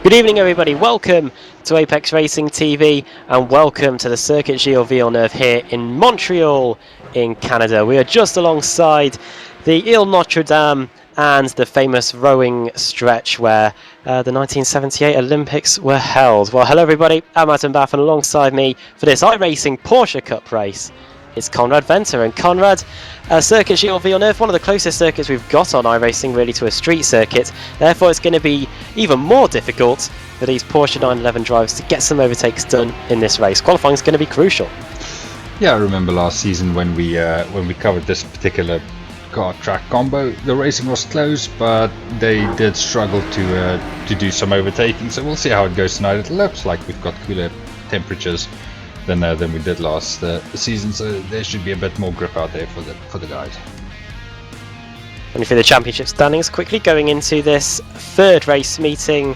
Good evening everybody, welcome to Apex Racing TV and welcome to the Circuit Gilles Villeneuve here in Montreal in Canada. We are just alongside the Ile Notre Dame and the famous rowing stretch where the 1978 Olympics were held. Well, hello everybody, I'm Adam Bath and alongside me for this iRacing Porsche Cup race it's Conrad Venter. And Conrad, Circuit Gilles Villeneuve, one of the closest circuits we've got on iRacing really to a street circuit. Therefore it's going to be even more difficult for these Porsche 911 drivers to get some overtakes done in this race. Qualifying is going to be crucial. Yeah, I remember last season when we covered this particular car track combo, the racing was close, but they did struggle to do some overtaking. So we'll see how it goes tonight. It looks like we've got cooler temperatures than we did last season, so there should be a bit more grip out there for the guys. And for the championship standings, quickly going into this third race meeting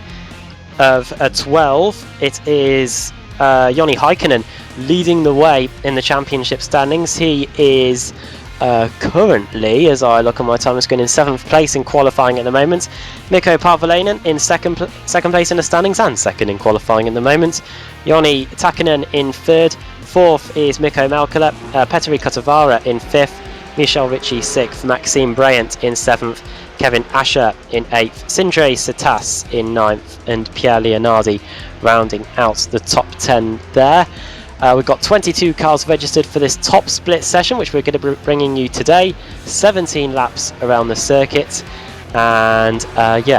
of 12, it is Joni Heikkinen leading the way in the championship standings. He is currently, as I look on my time screen, in 7th place in qualifying at the moment. Mikko Parvalainen in second place in the standings and second in qualifying at the moment. Joni Takinen in 3rd. 4th is Mikko Malkola. Petteri Kotavara in 5th. Michel Ritchie 6th. Maxime Bryant in 7th. Kevin Asher in 8th. Sindre Satas in 9th. And Pierre Leonardi rounding out the top 10 there. We've got 22 cars registered for this top split session, which we're going to be bringing you today. 17 laps around the circuit. And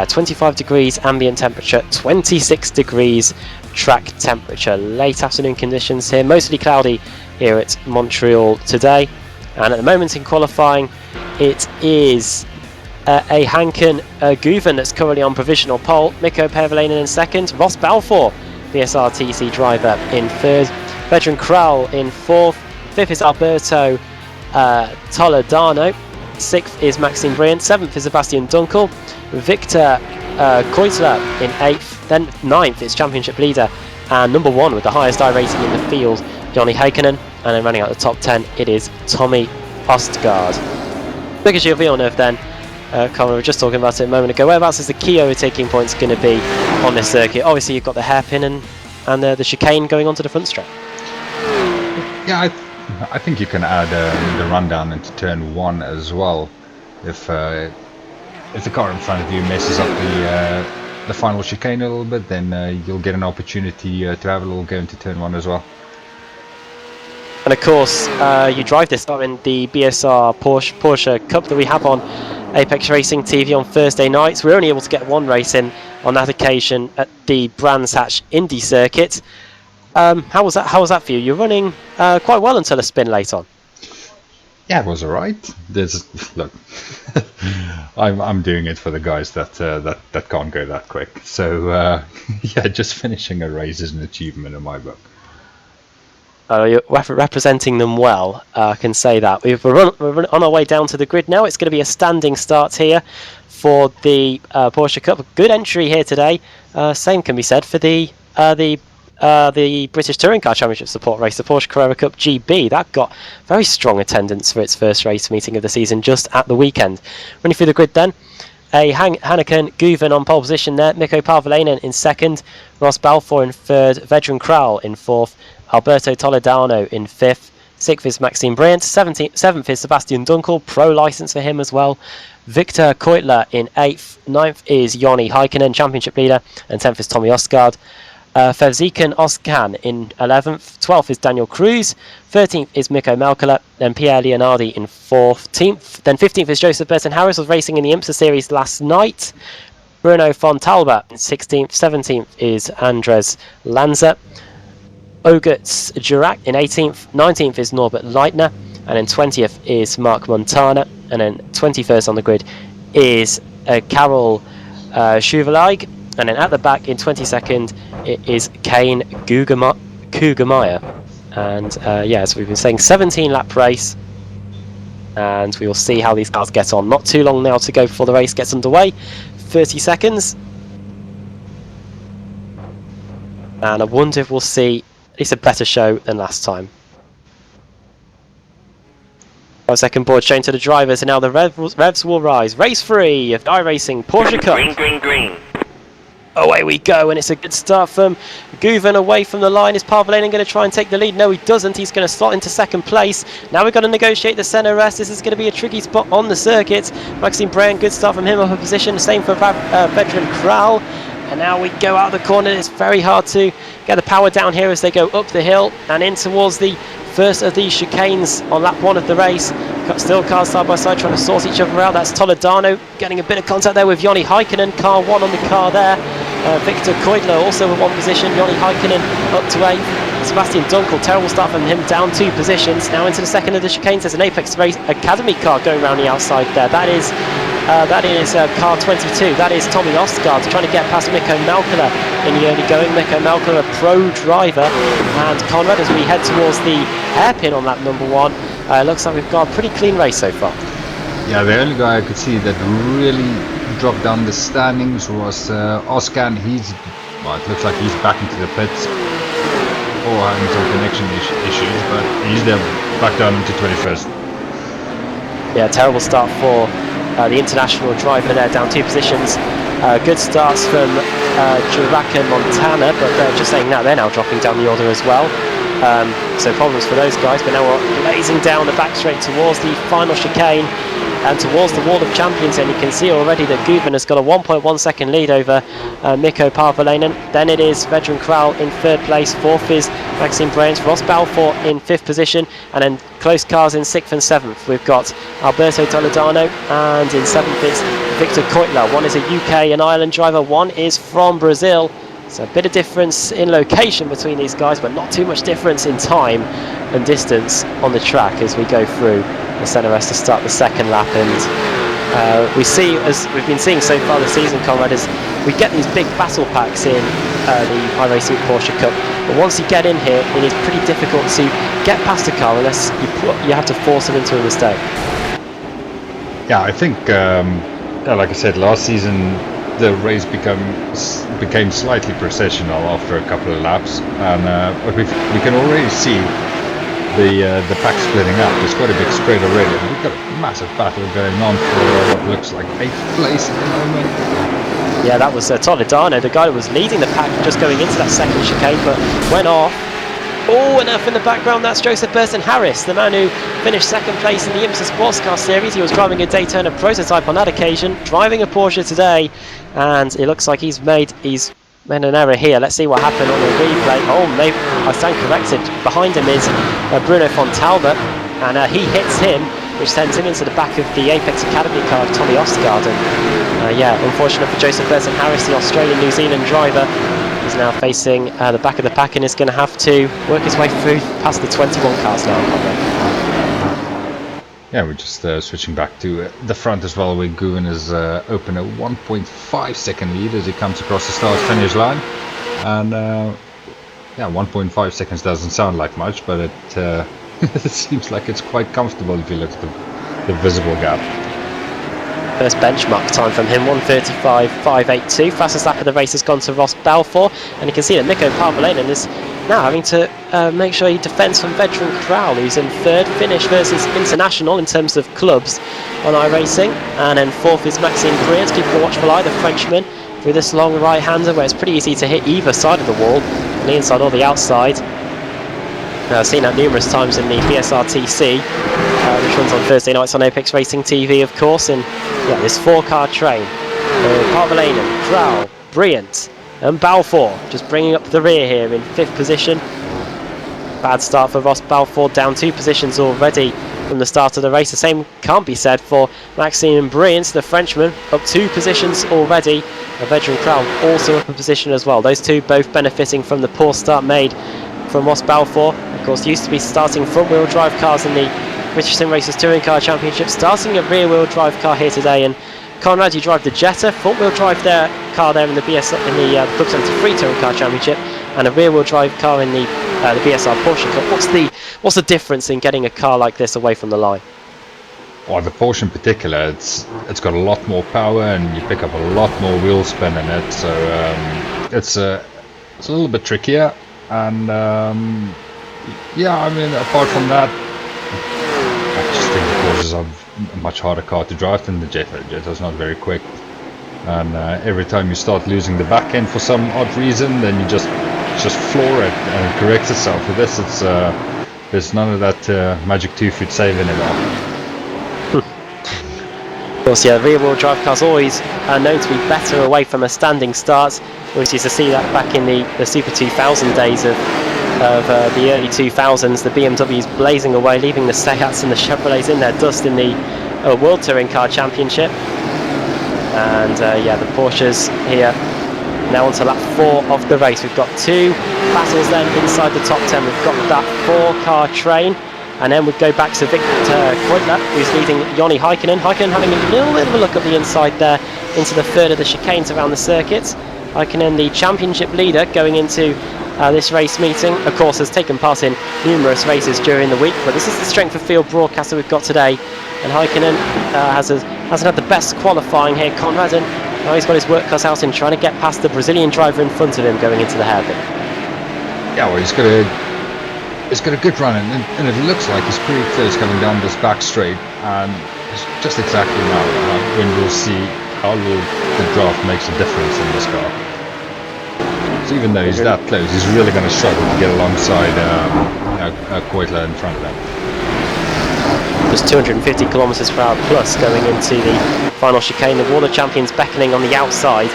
25 degrees ambient temperature, 26 degrees track temperature. Late afternoon conditions here, mostly cloudy here at Montreal today. And at the moment in qualifying, it is a Hanken Guven that's currently on provisional pole. Mikko Parvalainen in 2nd. Ross Balfour, BSRTC driver, in 3rd. Vedran Kral in 4th. 5th is Alberto Toledano. 6th is Maxime Bryant. 7th is Sebastian Dunkel. Victor Keutler in 8th. Then 9th is championship leader and number 1 with the highest I rating in the field, Joni Heikkinen. And then running out the top 10, it is Tommy Ostgaard. Circuit Gilles Villeneuve then. Conor, we were just talking about it a moment ago. Whereabouts is the key overtaking points going to be on this circuit? Obviously you've got the hairpin and the chicane going onto the front straight. Yeah, I think you can add the rundown into turn 1 as well. If the car in front of you messes up the final chicane a little bit, then you'll get an opportunity to have a little go into turn 1 as well. And of course, you drive this car in the BSR Porsche Cup that we have on Apex Racing TV on Thursday nights. We're only able to get one race in on that occasion at the Brands Hatch Indy circuit. How was that for you? You're running quite well until a spin late on. Yeah, it was alright. Look, I'm doing it for the guys that can't go that quick. So yeah, just finishing a race is an achievement in my book. You're representing them well, I can say that. We're on our way down to the grid now. It's going to be a standing start here for the Porsche Cup. Good entry here today. Same can be said for the British Touring Car Championship support race, the Porsche Carrera Cup GB. That got very strong attendance for its first race meeting of the season just at the weekend. Running through the grid then, a Hanken Guven on pole position there, Mikko Parvalainen in 2nd, Ross Balfour in 3rd, Vedran Kral in 4th, Alberto Toledano in 5th, 6th is Maxime Bryant, 7th is Sebastian Dunkel, pro licence for him as well, Victor Keutler in 8th, 9th is Joni Heikkinen, championship leader, and 10th is Tommy Ostgaard. Fevzikan Oskan in 11th, 12th is Daniel Cruz, 13th is Mikko Malkola, then Pierre Leonardi in 14th, then 15th is Joseph Burton Harris, was racing in the IMSA series last night, Bruno Fontalba in 16th, 17th is Andres Lanza, Ogutz Jurak in 18th, 19th is Norbert Leitner, and then 20th is Mark Montana, and then 21st on the grid is Carol Schuvelag, and then at the back in 22nd it is Kane Kugemeyer. And so we've been saying 17 lap race, and we will see how these cars get on. Not too long now to go before the race gets underway, 30 seconds. And I wonder if we'll see at least a better show than last time. 5-second board shown to the drivers, and now the revs will rise. Race 3 of iRacing Porsche Cup. Green. away we go, and it's a good start from Guven away from the line. Is Parvelainen going to try and take the lead? No, he doesn't. He's going to slot into second place. Now we've got to negotiate the centre rest. This is going to be a tricky spot on the circuit. Maxime Bryan, good start from him up a position. Same for veteran Kral. And now we go out of the corner. It's very hard to get the power down here as they go up the hill and in towards the first of these chicanes on lap 1 of the race. Still cars side by side trying to sort each other out. That's Toledano getting a bit of contact there with Joni Heikkinen. Car 1 on the car there. Victor Koidler also in 1 position. Joni Heikkinen up to 8th. Sebastian Dunkel, terrible start from him, down 2 positions. Now into the second of the chicanes. There's an Apex Race Academy car going around the outside there. That is car 22. That is Tommy Ostgaard trying to get past Mikko Malkola in the early going. Mikko Malkola, a pro driver, and Conrad as we head towards the hairpin on lap number 1. Looks like we've got a pretty clean race so far. Yeah, the only guy I could see that really dropped down the standings was Oskan. It looks like he's back into the pits or having some connection issues, but he's there back down into 21st. Yeah, terrible start for the international driver there, down 2 positions. Good starts from Chirac and Montana, but they're just saying that they're now dropping down the order as well. So problems for those guys, but now we're blazing down the back straight towards the final chicane and towards the wall of champions, and you can see already that Guven has got a 1.1 second lead over Mikko Parvelainen. Then it is veteran Kral in 3rd place, 4th is Maxime Bryan, Ross Balfour in 5th position, and then close cars in 6th and 7th. We've got Alberto Toledano, and in 7th is Victor Koitler. One is a UK and Ireland driver, one is from Brazil. So a bit of difference in location between these guys, but not too much difference in time and distance on the track as we go through the centre rest to start the second lap. And we see, as we've been seeing so far this season, Conrad, is we get these big battle packs in the iRacing Porsche Cup, but once you get in here, it is pretty difficult to get past a car unless you have to force them into a mistake. Yeah, I think, like I said, last season the race became slightly processional after a couple of laps, and we can already see the pack splitting up. There's quite a big spread already. We've got a massive battle going on for what looks like 8th place at the moment. Yeah, that was Toledano, the guy that was leading the pack just going into that second chicane, but went off. Oh, enough in the background, that's Joseph Burton Harris, the man who finished 2nd place in the IMSA Sports Car Series. He was driving a Daytona prototype on that occasion, driving a Porsche today, and it looks like he's made an error here. Let's see what happened on the replay. Oh, maybe I stand corrected. Behind him is Bruno Fontalba, and he hits him, which sends him into the back of the Apex Academy car of Tommy Ostgaard. And yeah, unfortunate for Joseph Burton Harris, the Australian-New Zealand driver. He's now facing the back of the pack and is going to have to work his way through past the 21 cars now. Yeah, we're just switching back to the front as well, where Guven is open a 1.5 second lead as he comes across the start-finish line. And yeah, 1.5 seconds doesn't sound like much, but it it seems like it's quite comfortable if you look at the visible gap. First benchmark time from him, 1:35.582. Fastest lap of the race has gone to Ross Balfour, and you can see that Mikko Parvelainen is now having to make sure he defends from veteran Kral, who's in 3rd, finish versus international in terms of clubs on iRacing, and then 4th is Maxime Bryan, keeping a watchful eye, the Frenchman, through this long right-hander where it's pretty easy to hit either side of the wall, on the inside or the outside. I've seen that numerous times in the BSRTC, which runs on Thursday nights on Apex Racing TV, of course. And yeah, this 4-car train, Parvelainen, Kral, Bryant and Balfour just bringing up the rear here in 5th position. Bad start for Ross Balfour, down 2 positions already from the start of the race. The same can't be said for Maxime Bryan, the Frenchman, up 2 positions already. A veteran Kral also up a position as well. Those two both benefiting from the poor start made from Ross Balfour. Of course, used to be starting front-wheel drive cars in the British Sim Racers Touring Car Championship, starting a rear-wheel drive car here today. And Conrad, you drive the Jetta, front-wheel drive car there in the Club 73 Touring Car Championship, and a rear-wheel drive car in the BSR Porsche Cup. What's the difference in getting a car like this away from the line? Well, the Porsche in particular, it's got a lot more power, and you pick up a lot more wheel spin in it. So it's a little bit trickier. And yeah, I mean, apart from that, I just think the Porsches are a much harder car to drive than the Jetta. The Jetta's not very quick. And every time you start losing the back end for some odd reason, then you just floor it and it corrects itself. With this, it's there's none of that magic 2-foot save anymore. Of course, yeah, rear-wheel drive cars always known to be better away from a standing start. We used to see that back in the Super 2000 days of the early 2000s. The BMWs blazing away, leaving the Seats and the Chevrolets in their dust in the World Touring Car Championship. And yeah, the Porsches here now onto lap 4 of the race. We've got 2 battles then inside the top 10. We've got that 4-car train. And then we go back to Victor Keutler, who's leading Joni Häkkinen. Häkkinen having a little bit of a look at the inside there into the third of the chicanes around the circuit. Häkkinen, the championship leader, going into this race meeting. Of course, has taken part in numerous races during the week, but this is the strength of field broadcaster we've got today. And Häkkinen hasn't had the best qualifying here. Conrad, and now he's got his work cut out in trying to get past the Brazilian driver in front of him going into the hairpin. Yeah, well, he's got a good run, and it looks like he's pretty close coming down this back straight. And it's just exactly now when we'll see how the draft makes a difference in this car. So even though he's that close, he's really going to struggle to get alongside Keutler in front of him. Just 250 kilometers per hour plus going into the final chicane. The World Champions beckoning on the outside,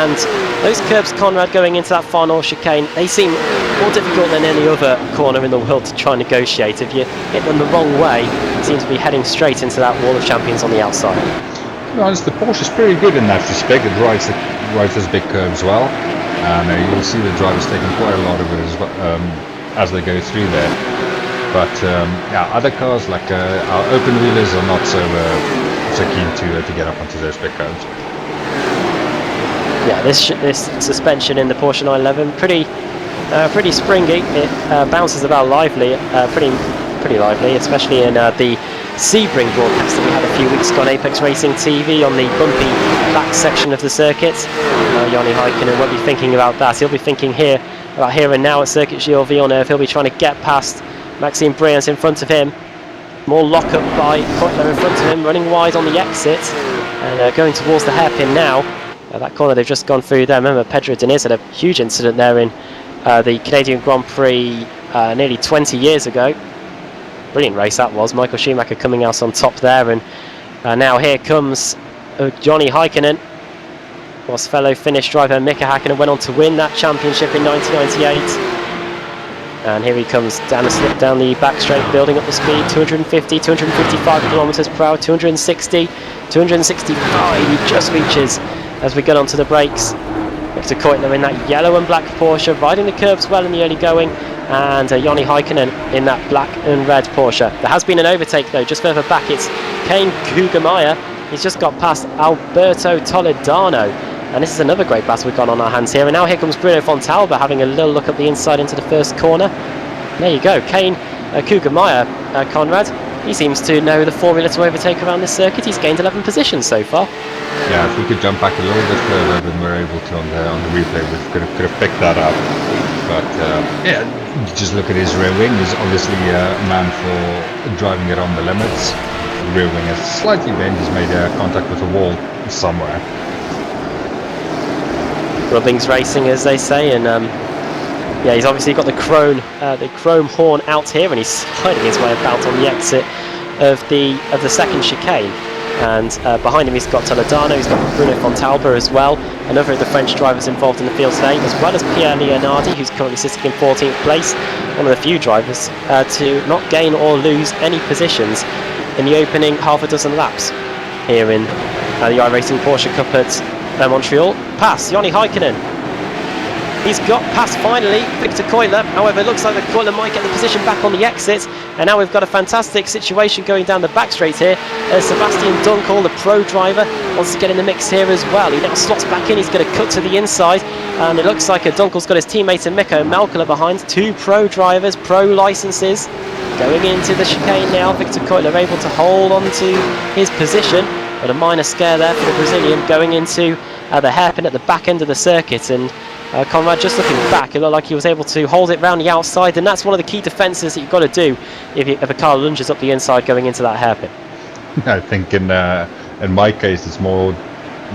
and those curbs, Conrad, going into that final chicane, they seem more difficult than any other corner in the world to try and negotiate. If you hit them the wrong way, you seem to be heading straight into that Wall of Champions on the outside. To be honest, the Porsche's pretty good in that respect. It rides those big curves well, and you'll see the drivers taking quite a lot of it as they go through there. But yeah, other cars like our open wheelers are not so keen to get up onto those big curves. Yeah, this suspension in the Porsche 911 pretty springy. It bounces about lively, pretty lively, especially in the Sebring broadcast that we had a few weeks ago on Apex Racing TV on the bumpy back section of the circuit. Joni Häkkinen won't be thinking about that. He'll be thinking about here and now at Circuit Gilles Villeneuve. He'll be trying to get past Maxime Briens in front of him. More lock-up by Keutler in front of him, running wide on the exit and going towards the hairpin now. That corner they've just gone through there. Remember, Pedro Diniz had a huge incident there in the Canadian Grand Prix nearly 20 years ago. Brilliant race that was. Michael Schumacher coming out on top there, and now here comes Joni Häkkinen. Of course, fellow Finnish driver Mika Häkkinen went on to win that championship in 1998. And here he comes down a slip down the back straight, building up the speed. 250, 255 kilometers per hour, 260, 265. He just reaches as we get onto the brakes. Victor Keutler in that yellow and black Porsche, riding the curbs well in the early going, and Joni Häkkinen in that black and red Porsche. There has been an overtake though, just further back. It's Kane Kugemeyer. He's just got past Alberto Toledano, and this is another great battle we've got on our hands here. And now here comes Bruno Fontalba having a little look at the inside into the first corner. There you go, Kane Kugemeyer, Conrad. He seems to know the formula to overtake around this circuit. He's gained 11 positions so far. Yeah, if we could jump back a little bit further than we're able to on the replay, we could have picked that up. But yeah, just look at his rear wing. He's obviously a man for driving it on the limits. The rear wing is slightly bent. He's made contact with a wall somewhere. Rubbing's racing, as they say, and yeah, he's obviously got the chrome horn out here, and he's sliding his way about on the exit of the second chicane. And behind him he's got Toledano, he's got Bruno Fontalba as well, another of the French drivers involved in the field today, as well as Pierre Leonardi, who's currently sitting in 14th place, one of the few drivers to not gain or lose any positions in the opening half a dozen laps here in the iRacing Porsche Cup at Montreal. Pass, Joni Häkkinen. He's got past finally Victor Keutler. However, it looks like that Keutler might get the position back on the exit. And now we've got a fantastic situation going down the back straight here. Sebastian Dunkel, the pro driver, wants to get in the mix here as well. He now slots back in. He's going to cut to the inside. And it looks like Dunkel's got his teammate Mikko Malkola behind. Two pro drivers, pro licenses. Going into the chicane now. Victor Keutler able to hold on to his position. But a minor scare there for the Brazilian going into the hairpin at the back end of the circuit. And Conrad, just looking back, it looked like he was able to hold it round the outside, and that's one of the key defences that you've got to do if a car lunges up the inside going into that hairpin. I think in my case it's more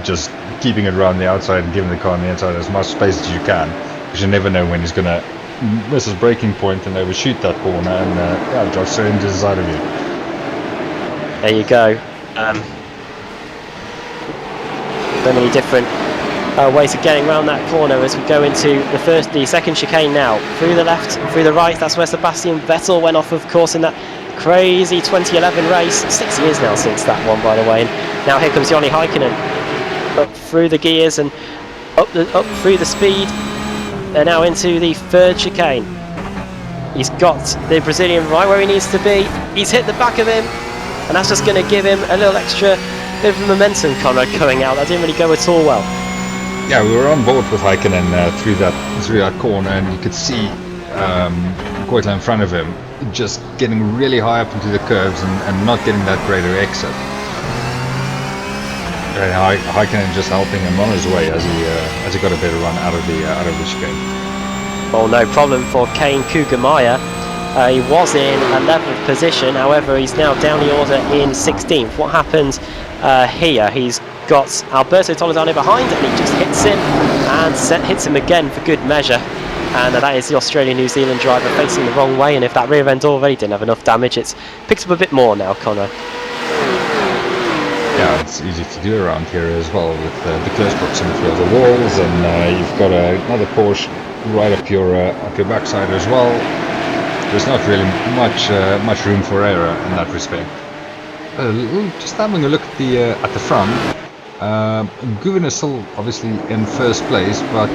just keeping it around the outside and giving the car on the inside as much space as you can, because you never know when he's going to miss his braking point and overshoot that corner and yeah, drive straight into the side of you. There you go. So many different ways of getting around that corner as we go into the second chicane now. Through the left, through the right, that's where Sebastian Vettel went off, of course, in that crazy 2011 race. 6 years now since that one, by the way. And now here comes Joni Heikkinen up through the gears and up through the speed. They're now into the third chicane. He's got the Brazilian right where he needs to be. He's hit the back of him, and that's just going to give him a little extra bit of momentum, Conrad, going out. That didn't really go at all well. Yeah, we were on board with Heikkinen through that corner, and you could see Goitla in front of him just getting really high up into the curves and not getting that greater exit. And Heikkinen just helping him on his way as he got a better run out of the chicane. Well, no problem for Kane Kugemeier. He was in 11th position, however he's now down the order in 16th. What happened here? He's got Alberto Toledano behind, and he just hits him and hits him again for good measure. And that is the Australian-New Zealand driver facing the wrong way, and if that rear end already didn't have enough damage, it's picked up a bit more now, Conrad. Yeah, it's easy to do around here as well with the close proximity of the walls, and you've got another Porsche right up your backside as well. There's not really much room for error in that respect. Just having a look at the front, Guven is still obviously in first place, but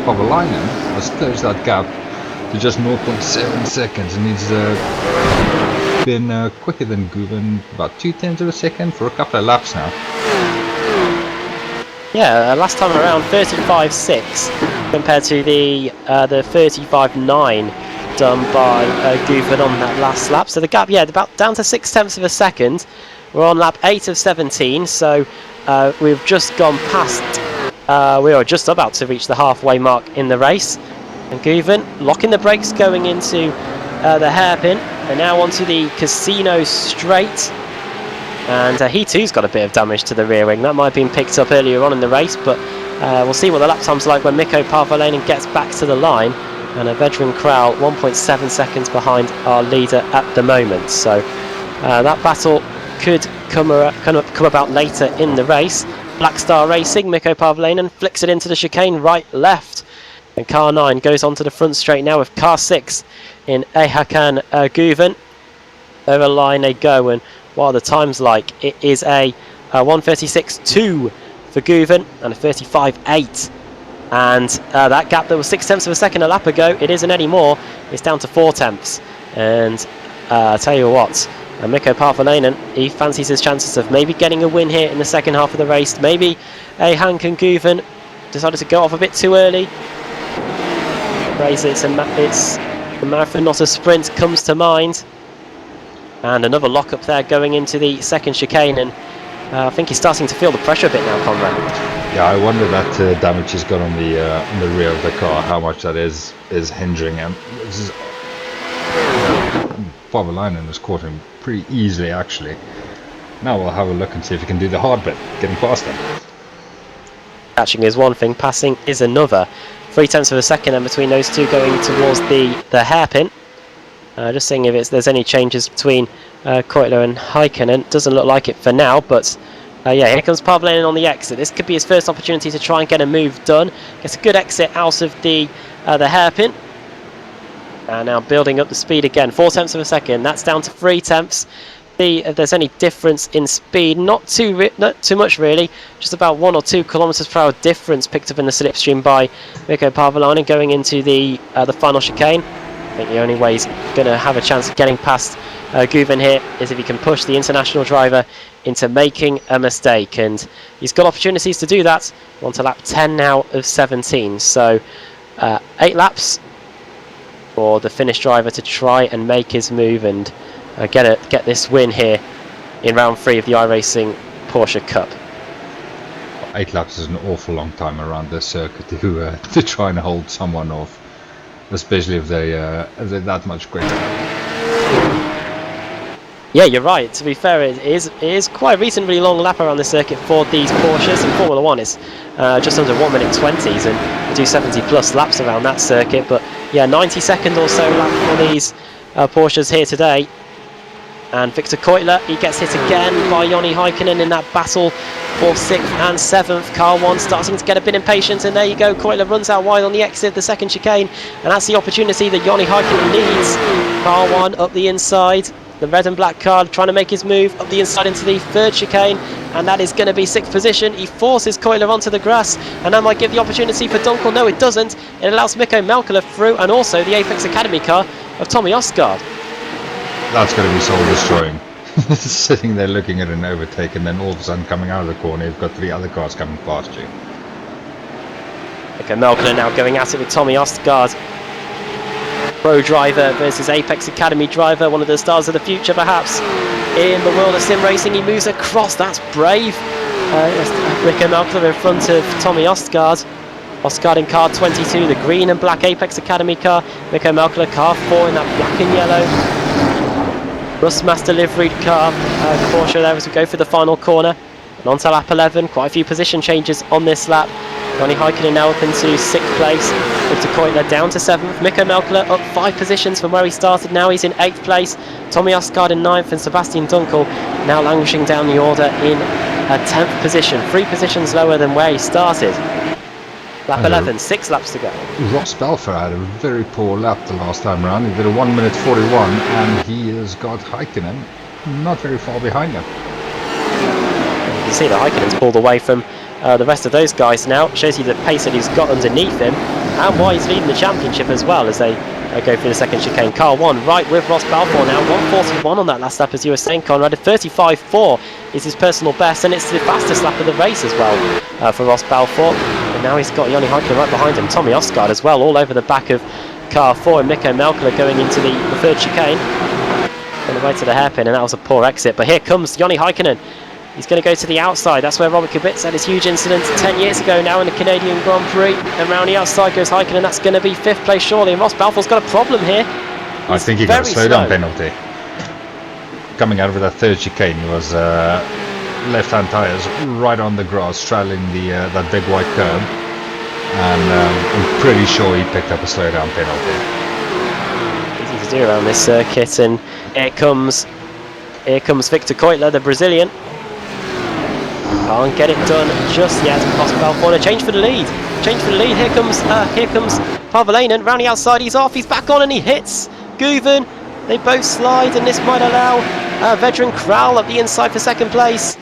Pavalainen has closed that gap to just 0.7 seconds, and he's been quicker than Guven, about 0.2 of a second for a couple of laps now. Yeah, last time around 35.6 compared to the 35.9 done by Guven on that last lap. So the gap, yeah, about down to 0.6 of a second. We're on lap 8 of 17, so we've just gone past, we are just about to reach the halfway mark in the race. And Guven locking the brakes going into the hairpin, and now onto the Casino Straight. And he too's got a bit of damage to the rear wing. That might have been picked up earlier on in the race, but we'll see what the lap time's like when Mikko Paavalainen gets back to the line. And a veteran Kral 1.7 seconds behind our leader at the moment. So that battle could come about later in the race. Black Star Racing, Mikko Paavalainen flicks it into the chicane right left. And car 9 goes onto the front straight now with car 6 in Hakan Guven. Over the line they go, and what are the times like? It is a 1:36.2 for Guven and a 35.8. And that gap that was 0.6 of a second a lap ago, it isn't anymore. It's down to 0.4. And I tell you what, Mikko Paavalainen, he fancies his chances of maybe getting a win here in the second half of the race. Maybe Hank Guven decided to go off a bit too early. It's a marathon, not a sprint, comes to mind. And another lock up there going into the second chicane, and I think he's starting to feel the pressure a bit now, Conrad. Yeah, I wonder that damage he's got on the rear of the car, how much that is hindering him. Paavalainen has caught him pretty easily, actually. Now we'll have a look and see if he can do the hard bit, getting past him. Catching is one thing, passing is another. 0.3 of a second then between those two going towards the hairpin. Just seeing if there's any changes between Goitla and Heikkinen. Doesn't look like it for now, but yeah, here comes Paavalainen on the exit. This could be his first opportunity to try and get a move done. Gets a good exit out of the hairpin. And now building up the speed again. 0.4 of a second. That's down to 0.3. See if there's any difference in speed. Not too much really. Just about 1 or 2 kilometers per hour difference picked up in the slipstream by Mikko Paavalainen going into the final chicane. I think the only way he's going to have a chance of getting past Guven here is if he can push the international driver into making a mistake, and he's got opportunities to do that. We're on to lap 10 now of 17, so 8 laps for the Finnish driver to try and make his move and get this win here in round 3 of the iRacing Porsche Cup. 8 laps is an awful long time around this circuit to try and hold someone off, especially if they're that much quicker. Yeah, you're right. To be fair, it is quite a reasonably long lap around the circuit for these Porsches. In Formula 1, it's just under 1 minute 20s, and they do 70 plus laps around that circuit. But yeah, 90-second or so lap for these Porsches here today. And Victor Keutler, he gets hit again by Joni Heikkinen in that battle for 6th and 7th. Car 1 starting to get a bit impatient, and there you go, Keutler runs out wide on the exit of the second chicane, and that's the opportunity that Joni Heikkinen needs. Car 1 up the inside, the red and black car trying to make his move up the inside into the third chicane, and that is going to be 6th position. He forces Keutler onto the grass, and that might give the opportunity for Dunkel. No, it doesn't. It allows Mikko Melkala through, and also the Apex Academy car of Tommy Osgaard. That's going to be soul destroying. Sitting there looking at an overtake, and then all of a sudden coming out of the corner, you've got 3 other cars coming past you. Mikko Melkala now going at it with Tommy Osgaard. Pro driver versus Apex Academy driver, one of the stars of the future perhaps in the world of sim racing. He moves across, that's brave. Mikko Melkala in front of Tommy Osgaard. Osgaard in car 22, the green and black Apex Academy car. Mikko Melkala car 4 in that black and yellow Rustmaster liveried car, Porsche there as we go for the final corner. And on to lap 11, quite a few position changes on this lap. Joni Heikkinen now up into 6th place, Victor Keutler down to 7th, Mikko Melkala up 5 positions from where he started, now he's in 8th place, Tommy Osgaard in 9th, and Sebastian Dunkel now languishing down the order in 10th position, 3 positions lower than where he started. Lap 11, 6 laps to go. Ross Balfour had a very poor lap the last time around. He did a 1 minute 41, and he has got Heikkinen not very far behind him. You can see that Heikkinen's pulled away from the rest of those guys now. Shows you the pace that he's got underneath him, and why he's leading the championship as well as they go through the second chicane. Car 1 right with Ross Balfour now, 1:41 on that last lap, as you were saying, Conrad. 35.4 is his personal best, and it's the fastest lap of the race as well for Ross Balfour. And now he's got Joni Heikkinen right behind him, Tommy Osgaard as well, all over the back of car 4, and Mikko Melkala going into the third chicane on the way to the hairpin, and that was a poor exit. But here comes Joni Heikkinen. He's going to go to the outside. That's where Robert Kubica had his huge incident 10 years ago now in the Canadian Grand Prix. And round the outside goes Heikkinen. That's going to be 5th place surely. And Ross Balfour's got a problem here. I think he got a slow down penalty. Coming out of that third chicane, he was left-hand tyres right on the grass, straddling that big white curb. And I'm pretty sure he picked up a slow down penalty. Easy to do around this circuit. And here comes Victor Keutler, the Brazilian. Can't get it done just yet. Ross Balfour, change for the lead. Here comes Parvalainen. Round the outside, he's off. He's back on, and he hits Guven. They both slide, and this might allow veteran Kral up the inside for 2nd place.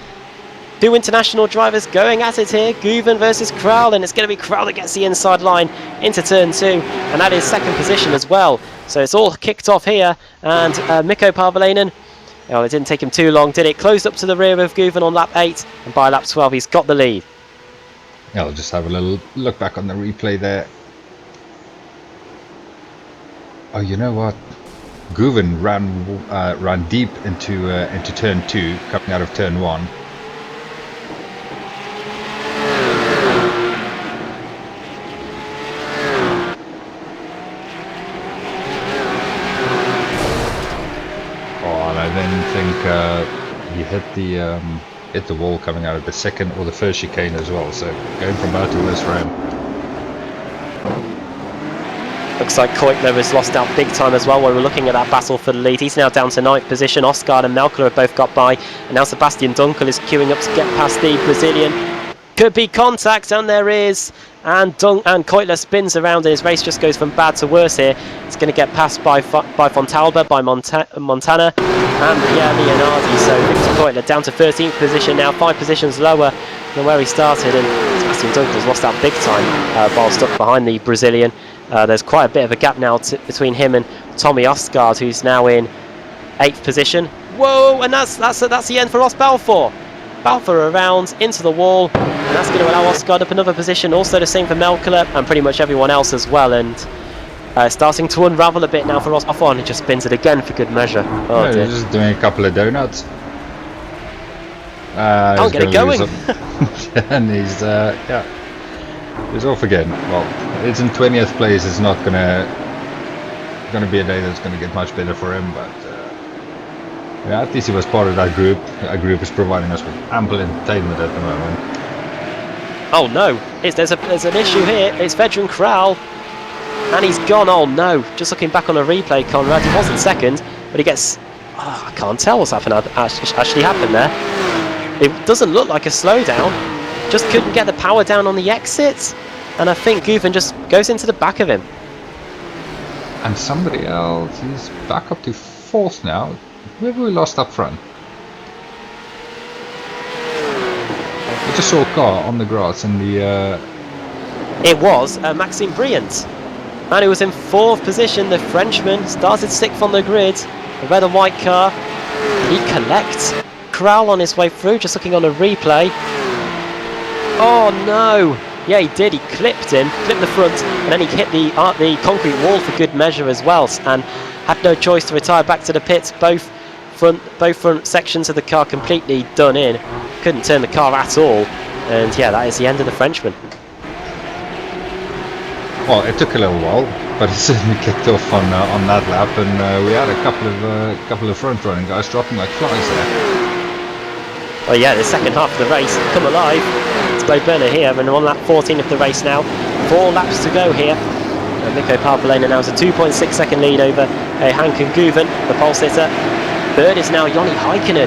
2 international drivers going at it here. Guven versus Kral, and it's going to be Kral that gets the inside line into turn 2, and that is 2nd position as well. So it's all kicked off here, and Mikko Parvalainen. Oh, it didn't take him too long, did it? Closed up to the rear of Guven on lap 8, and by lap 12 he's got the lead. Yeah, I'll just have a little look back on the replay there. Oh, you know what? Guven ran deep into turn 2, coming out of turn 1. I then think he hit the wall coming out of the second or the first chicane as well, so going from bad to worse for him. Looks like Keutler has lost out big time as well when we're looking at that battle for the lead. He's now down to 9th position. Osgaard and Melkala have both got by, and now Sebastian Dunkel is queuing up to get past the Brazilian. Could be contact, and there is, and Keutler spins around, and his race just goes from bad to worse here. It's going to get passed by Fontalba, by Montana, and Pierre Leonardi. So Victor Keutler down to 13th position now, 5 positions lower than where he started, and Sebastian Dunkel's lost out big time while stuck behind the Brazilian. There's quite a bit of a gap now between him and Tommy Osgaard, who's now in 8th position. Whoa, and that's the end for Ross Balfour. Balfour around into the wall, and that's going to allow Osgaard up another position. Also the same for Melkala and pretty much everyone else as well. And starting to unravel a bit now for Ross Balfour, and he just spins it again for good measure. Oh, yeah, he's just doing a couple of donuts. Can't get it going. And he's off again. Well, it's in 20th place. It's not gonna be a day that's gonna get much better for him, but Yeah, at least he was part of that group. That group is providing us with ample entertainment at the moment. Oh no, there's an issue here. It's veteran Kral, and he's gone. Oh no, just looking back on a replay, Conrad, he wasn't second, but he gets... Oh, I can't tell what's actually happened there. It doesn't look like a slowdown, just couldn't get the power down on the exit, and I think Guven just goes into the back of him. And somebody else, he's back up to 4th now. Who have we lost up front? I just saw a car on the grass in the... It was Maxime Briant, and he was in 4th position. The Frenchman started 6th on the grid. The red and white car. Did he collect? Kral on his way through, just looking on a replay. Oh no! Yeah, he did. He clipped the front, and then he hit the concrete wall for good measure as well, and had no choice to retire back to the pits. Both front sections of the car completely done in. Couldn't turn the car at all, and yeah, that is the end of the Frenchman. Well, it took a little while, but it certainly kicked off on that lap, and we had a couple of front running guys dropping like flies there. Well, yeah, the second half of the race come alive. It's Bo Burner here, and on lap 14 of the race now. 4 laps to go here. And Mikko Palvelena now has a 2.6 second lead over Hanken Guven, the pole sitter. Third is now Joni Heikkinen.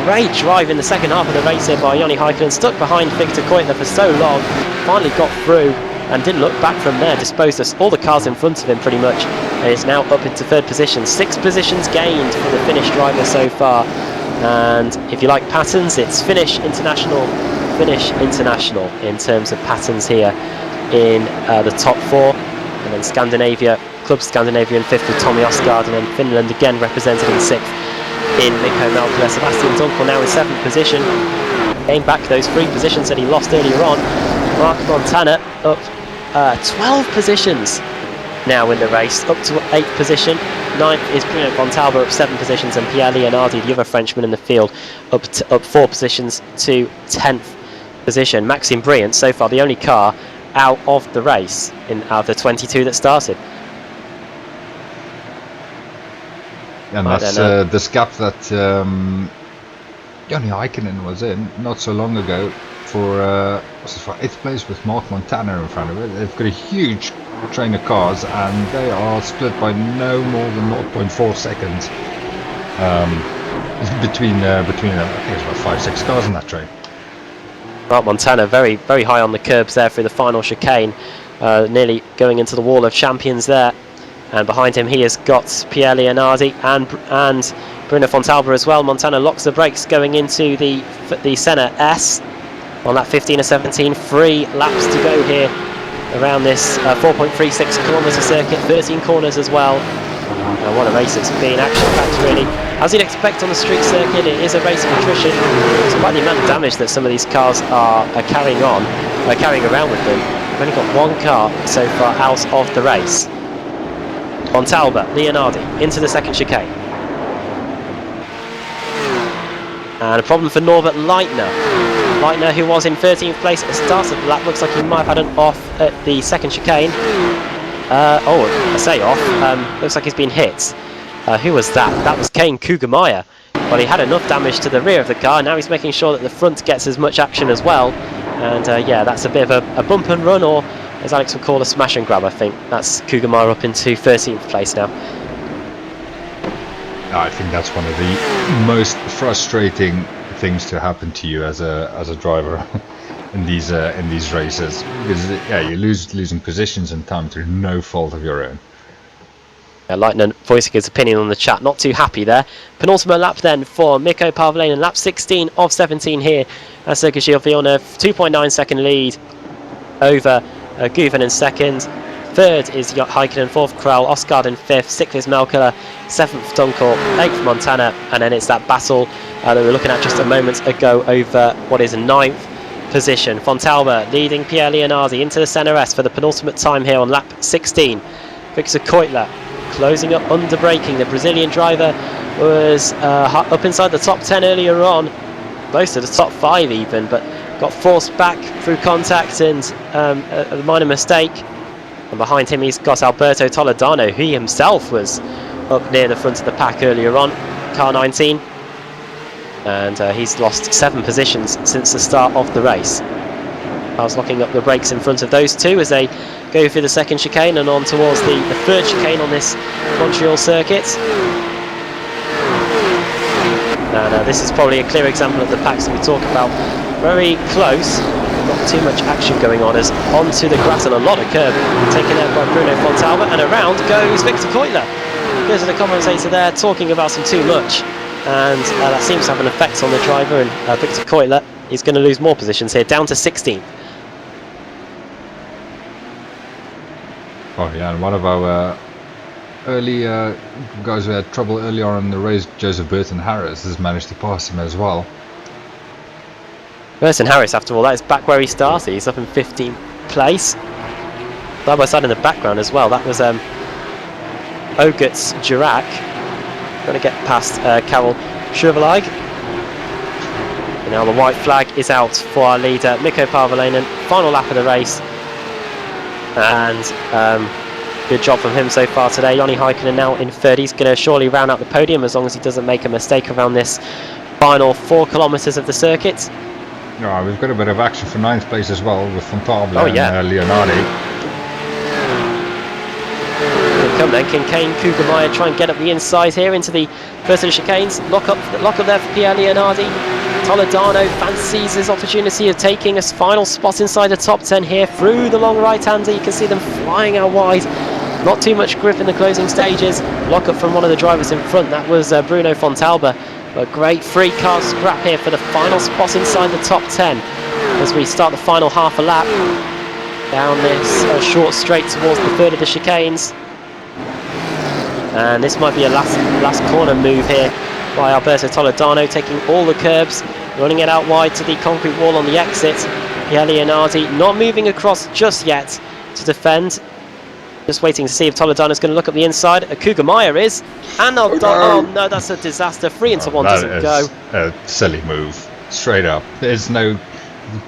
Great drive in the second half of the race here by Joni Heikkinen. Stuck behind Victor Keutler for so long. Finally got through and didn't look back from there. Disposed of all the cars in front of him pretty much. And is now up into 3rd position. 6 positions gained for the Finnish driver so far. And if you like patterns, it's Finnish International in terms of patterns here in the top 4. And then Scandinavia, Club Scandinavia in 5th with Tommy Osgaard, and then Finland again represented in 6th in Mikko Malkola. Sebastian Dunkel now in 7th position. Gained back those 3 positions that he lost earlier on. Mark Montana up 12 positions now in the race, up to 8th position. 9th is Bruno Fontalba up 7 positions, and Pierre Leonardi, the other Frenchman in the field, up 4 positions to 10th position. Maxime Briant, so far the only car out of the race out of the 22 that started. And that's this gap that Joni Heikkinen was in not so long ago for 8th place with Mark Montana in front of it. They've got a huge train of cars, and they are split by no more than 0.4 seconds between them. I think it's about 5-6 cars in that train. Mark Montana very, very high on the curbs there through the final chicane, nearly going into the wall of champions there. And behind him he has got Pierre Leonardi and Bruno Fontalba as well. Montana locks the brakes going into the Senna S on that 15 or 17. 3 laps to go here around this 4.36 kilometre circuit, 13 corners as well. What a race it's been, action-packed really. As you'd expect on the street circuit, it is a race of attrition. It's quite the amount of damage that some of these cars are carrying around with them. We've only got 1 car so far out of the race. Fontalba, Leonardi into the 2nd chicane. And a problem for Norbert Leitner. Leitner, who was in 13th place at the start of the lap, looks like he might have had an off at the 2nd chicane. I say off. Looks like he's been hit. Who was that? That was Kane Kugemeyer. Well, he had enough damage to the rear of the car. Now he's making sure that the front gets as much action as well. And yeah, that's a bit of a bump and run, or as Alex would call a smash and grab, I think. That's Kugemeyer up into 13th place now. I think that's one of the most frustrating things to happen to you as a driver in these races, because yeah, you're losing positions and time through no fault of your own. Leitner voicing his opinion on the chat, not too happy there. Penultimate lap then for Mikko Palvelena, lap 16 of 17 here at Circuit Villeneuve. 2.9 second lead over Guven in 2nd. 3rd is Heikkinen, 4th Kral, Osgaard in 5th, 6th is Malkola, 7th Dunkel, 8th Montana, and then it's that battle that we were looking at just a moment ago over what is 9th position. Fontalba leading Pierre Leonardi into the Senna S for the penultimate time here on lap 16. Victor Keutler closing up under braking. The Brazilian driver was up inside the top 10 earlier on, close to the top 5 even, but got forced back through contact and a minor mistake. And behind him he's got Alberto Toledano, who himself was up near the front of the pack earlier on. car 19. And he's lost 7 positions since the start of the race. Cars locking up the brakes in front of those two as they go through the second chicane and on towards the third chicane on this Montreal circuit. And this is probably a clear example of the packs that we talk about. Very close, not too much action going on as onto the grass and a lot of curb taken out by Bruno Fontalba, and around goes Victor Keutler. Goes to the commentator there talking about him too much, and that seems to have an effect on the driver, and Victor Keutler is going to lose more positions here, down to 16th. Oh yeah, and one of our early guys who had trouble early on in the race, Joseph Burton Harris, has managed to pass him as well. Burton Harris, after all, that is back where he started. He's up in 15th place. Side by side in the background as well. That was Ogutz Durac. Going to get past Carol Schuervelag. And now the white flag is out for our leader, Mikko Parvalainen. Final lap of the race. And good job from him so far today. Joni Heikkinen now in third. He's going to surely round out the podium as long as he doesn't make a mistake around this final 4 kilometres of the circuit. Yeah, we've got a bit of action for 9th place as well with Fontabla and Leonardi. Here come then, can Kane Kugelmeyer try and get up the inside here into the first of the chicanes? Lock up there for Pierre Leonardi. Toledano fancies his opportunity of taking a final spot inside the top 10 here through the long right-hander. You can see them flying out wide. Not too much grip in the closing stages. Lock up from one of the drivers in front. That was Bruno Fontalba. A great free car scrap here for the final spot inside the top 10 as we start the final half a lap down this short straight towards the third of the chicanes. And this might be a last corner move here by Alberto Toledano, taking all the curbs, running it out wide to the concrete wall on the exit. Pierre Leonardi not moving across just yet to defend. Just waiting to see if Toledano's going to look up the inside. Kugelmeyer is. And oh no, that's a disaster. 3 into 1 doesn't go. A silly move. Straight up. There's no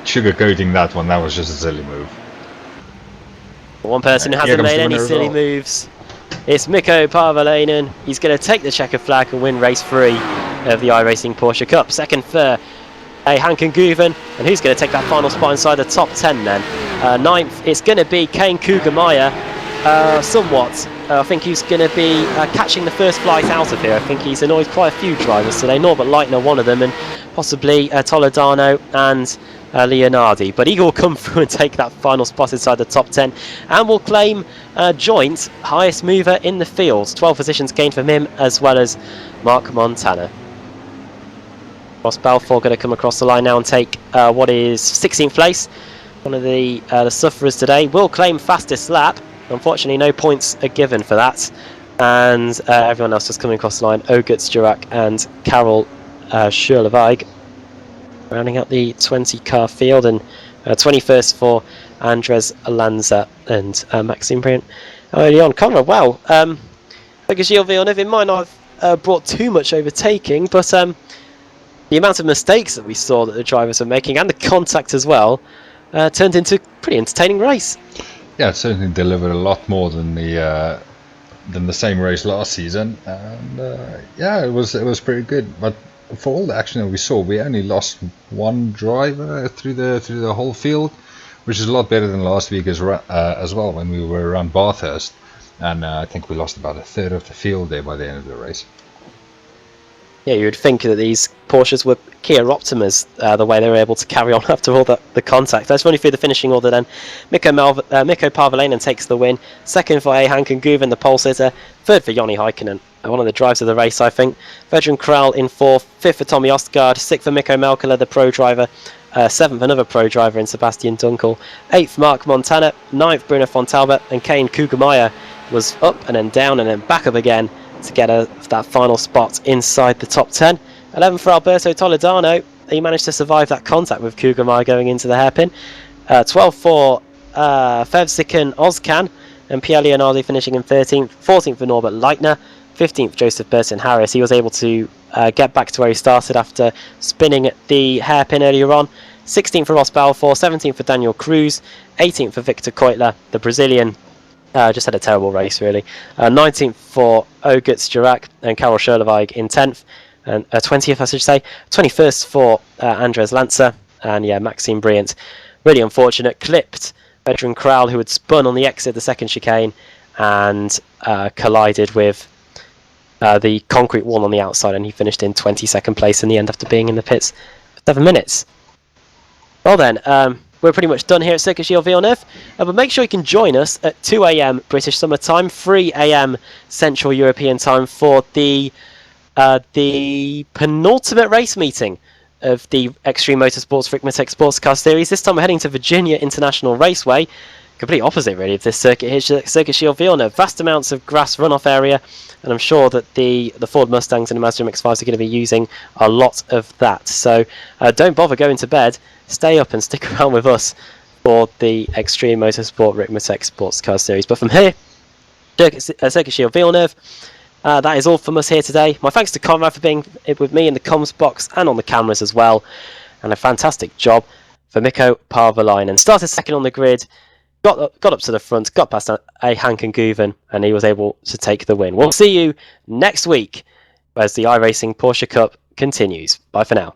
sugarcoating that one. That was just a silly move. One person who hasn't made any silly moves. It's Mikko Parvalainen. He's going to take the checker flag and win race 3 of the iRacing Porsche Cup. Second for Hanken Guven. And who's going to take that final spot inside the top 10 then? 9th, it's going to be Kane Kugelmeyer. Somewhat. I think he's going to be catching the first flight out of here. I think he's annoyed quite a few drivers today. Norbert Leitner, one of them, and possibly Toledano and Leonardi. But he will come through and take that final spot inside the top 10 and will claim joint highest mover in the field. 12 positions gained from him as well as Mark Montana. Ross Balfour going to come across the line now and take what is 16th place. One of the sufferers today will claim fastest lap. Unfortunately, no points are given for that, and everyone else just coming across the line. Ogutz Durac and Carol Schuervelag rounding out the 20-car field, and 21st for Andres Lanza and Maxime Briant early on. Conrad, wow, like Gilles Villeneuve, it might not have brought too much overtaking, but the amount of mistakes that we saw that the drivers were making and the contact as well turned into a pretty entertaining race. Yeah, it certainly delivered a lot more than the same race last season, and yeah, it was pretty good. But for all the action that we saw, we only lost 1 driver through the whole field, which is a lot better than last week as well when we were around Bathurst, and I think we lost about 1/3 of the field there by the end of the race. Yeah, you would think that these Porsches were Kia Optimas, the way they were able to carry on after all the contact. Let's run you through the finishing order then. Mikko Parvalainen takes the win. Second for Hanken Guven, the pole sitter. Third for Joni Heikkinen, one of the drives of the race, I think. Vedran Kral in 4th. 5th for Tommy Ostgaard. 6th for Mikko Melkala, the pro driver. 7th, another pro driver in Sebastian Dunkel. 8th, Mark Montana. 9th, Bruno Fontalba. And Kane Kugelmeyer was up and then down and then back up again to get that final spot inside the top 10. 11 for Alberto Toledano. He managed to survive that contact with Kugelmeyer going into the hairpin. 12 for Fevzikan Ozkan and Pierre Leonardi finishing in 13th. 14th for Norbert Leitner. 15th Joseph Burton Harris. He was able to get back to where he started after spinning the hairpin earlier on. 16th for Ross Balfour. 17th for Daniel Cruz. 18th for Victor Keutler, the Brazilian. Just had a terrible race, really. 19th for Oguts Dirac and Karol Sherloweig in 10th, and 20th, I should say. 21st for Andres Lancer, and yeah, Maxime Briant. Really unfortunate. Clipped veteran Kral, who had spun on the exit of the second chicane and collided with the concrete wall on the outside, and he finished in 22nd place in the end after being in the pits for 7 minutes. Well then, we're pretty much done here at Circuit Gilles Villeneuve, but make sure you can join us at 2 AM British Summer Time, 3 AM Central European Time for the penultimate race meeting of the Extreme Motorsports Ricmatech Sports Car Series. This time we're heading to Virginia International Raceway, complete opposite really of this circuit here, Circuit Gilles Villeneuve. Vast amounts of grass runoff area, and I'm sure that the Ford Mustangs and the Mazda MX-5s are going to be using a lot of that. So don't bother going to bed, stay up and stick around with us for the Extreme Motorsport Ricmatech Sports Car Series. But from here, Circuit Gilles Villeneuve, that is all from us here today. My thanks to Conrad for being with me in the comms box and on the cameras as well, and a fantastic job for Mikko Parvalainen. Started second on the grid, got up to the front, got past a Hanken Guven, and he was able to take the win. We'll see you next week as the iRacing Porsche Cup continues. Bye for now.